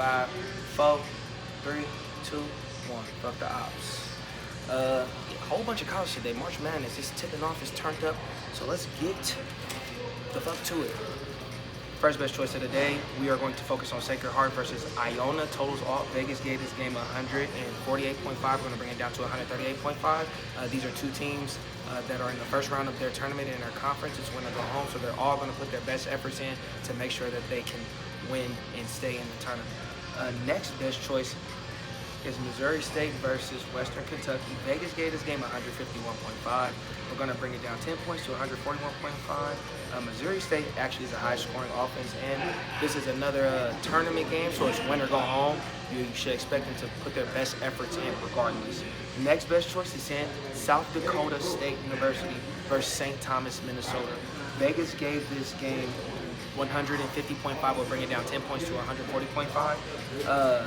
5, 4, 3, 2, 1. Fuck the ops. A whole bunch of college today. March Madness is tipping off. It's turned up. So let's get the fuck to it. First best choice of the day, we are going to focus on Sacred Heart versus Iona. Totals all. Vegas gave this game 148.5. We're going to bring it down to 138.5. These are two teams that are in the first round of their tournament in their conference. It's when they go home, so they're all going to put their best efforts in to make sure that they can win and stay in the tournament. Next best choice is Missouri State versus Western Kentucky. Vegas gave this game 151.5. We're going to bring it down 10 points to 141.5. Missouri State actually is a high-scoring offense, and this is another tournament game, so it's win or go home. You should expect them to put their best efforts in regardless. Next best choice is in South Dakota State University versus St. Thomas, Minnesota. Vegas gave this game 150.5. We'll bring it down 10 points to 140.5.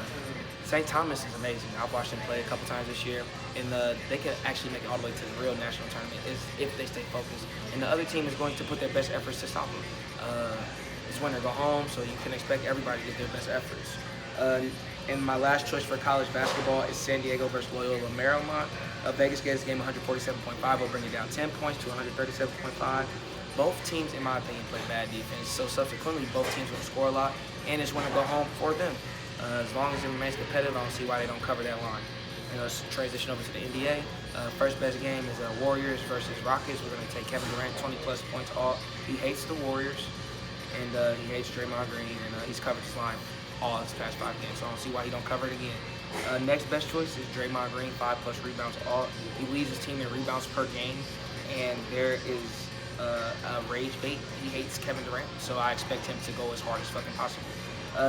St. Thomas is amazing. I've watched them play a couple times this year, and they can actually make it all the way to the real national tournament if they stay focused. And the other team is going to put their best efforts to stop them. It's win or go home, so you can expect everybody to get their best efforts. And my last choice for college basketball is San Diego versus Loyola Marymount. Vegas gave this game 147.5. We'll bring it down 10 points to 137.5. Both teams, in my opinion, play bad defense, so subsequently both teams will score a lot, and it's win or go home for them. As long as it remains competitive, I don't see why they don't cover that line. Let's transition over to the NBA. First best game is Warriors versus Rockets. We're going to take Kevin Durant, 20-plus points. He hates the Warriors, and he hates Draymond Green, and he's covered this line all his past 5 games, so I don't see why he don't cover it again. Next best choice is Draymond Green, 5-plus rebounds. He leads his team in rebounds per game, and there is a rage bait. He hates Kevin Durant, so I expect him to go as hard as fucking possible.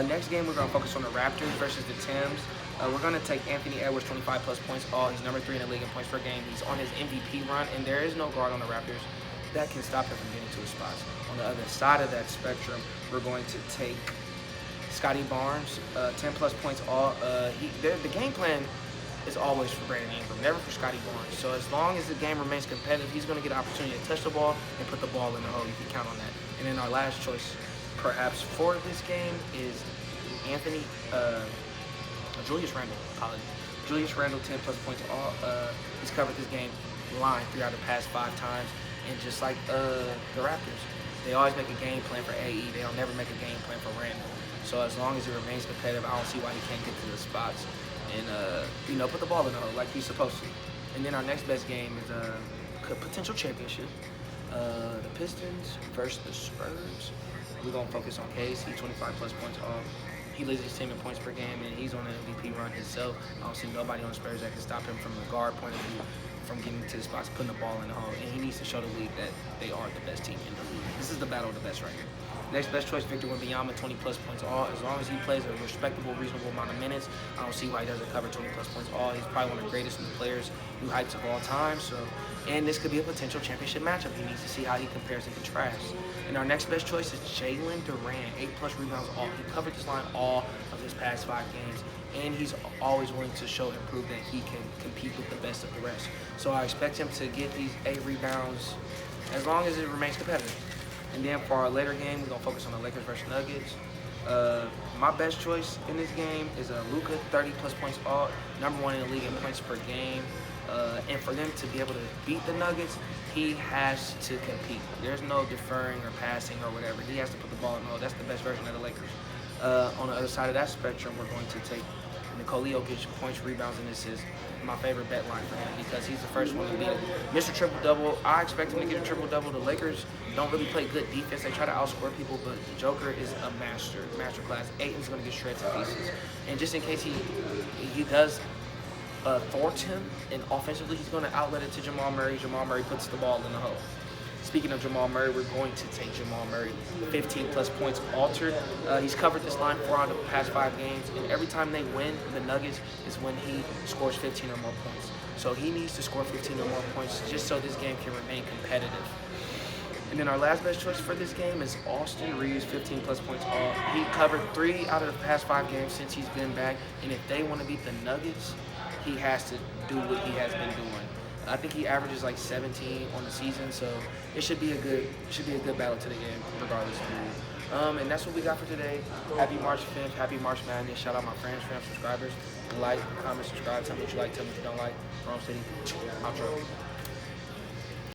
Next game, we're going to focus on the Raptors versus the Timbs. We're going to take Anthony Edwards, 25-plus points. He's number 3 in the league in points per game. He's on his MVP run, and there is no guard on the Raptors that can stop him from getting to his spots. On the other side of that spectrum, we're going to take Scotty Barnes, 10-plus points. The game plan is always for Brandon Ingram, never for Scotty Barnes. So as long as the game remains competitive, he's going to get an opportunity to touch the ball and put the ball in the hole. You can count on that. And then our last choice, perhaps for this game, is Julius Randle. Julius Randle, 10-plus points. He's covered this game line 3 out of the past 5 times. And just like the Raptors, they always make a game plan for AE. They'll never make a game plan for Randle. So as long as it remains competitive, I don't see why he can't get to the spots and put the ball in the hole like he's supposed to. And then our next best game is a potential championship. The Pistons versus the Spurs. We're going to focus on KC, 25-plus points. He leads his team in points per game, and he's on an MVP run himself. I don't see nobody on the Spurs that can stop him from the guard point of view, from getting to the spots, putting the ball in the hole. And he needs to show the league that they are the best team in the league. This is the battle of the best right here. Next best choice, Victor Wembanyama, 20-plus points. As long as he plays a respectable, reasonable amount of minutes, I don't see why he doesn't cover 20-plus points. He's probably one of the greatest new players, new heights of all time. And this could be a potential championship matchup. He needs to see how he compares and contrasts. And our next best choice is Jalen Durant, 8-plus rebounds. He covered this line all of his past 5 games, and he's always willing to show and prove that he can compete with the best of the rest. So I expect him to get these 8 rebounds as long as it remains competitive. And then for our later game, we're going to focus on the Lakers versus Nuggets. My best choice in this game is Luka, 30-plus points, number 1 in the league in points per game. And for them to be able to beat the Nuggets, he has to compete. There's no deferring or passing or whatever. He has to put the ball in the hole. That's the best version of the Lakers. On the other side of that spectrum, we're going to take Nikola Jokic, points, rebounds, and assists. My favorite bet line for him because he's the first one to be Mr. Triple-Double. I expect him to get a triple-double. The Lakers don't really play good defense. They try to outscore people, but the Joker is a master class. Ayton's going to get shredded to pieces. And just in case he does thwart him, and offensively he's going to outlet it to Jamal Murray. Jamal Murray puts the ball in the hole. Speaking of Jamal Murray, we're going to take Jamal Murray, 15-plus points altered. He's covered this line 4 out of the past 5 games, and every time they win, the Nuggets is when he scores 15 or more points. So he needs to score 15 or more points just so this game can remain competitive. And then our last best choice for this game is Austin Reeves, 15-plus points. He covered 3 out of the past 5 games since he's been back, and if they want to beat the Nuggets, he has to do what he has been doing. I think he averages like 17 on the season, so it should be a good battle to the end, regardless of who And that's what we got for today. Happy March 5th. Happy March Madness. Shout out my friends, subscribers. Like, comment, subscribe. Tell me what you like. Tell me what you don't like. Wrong City. Outro.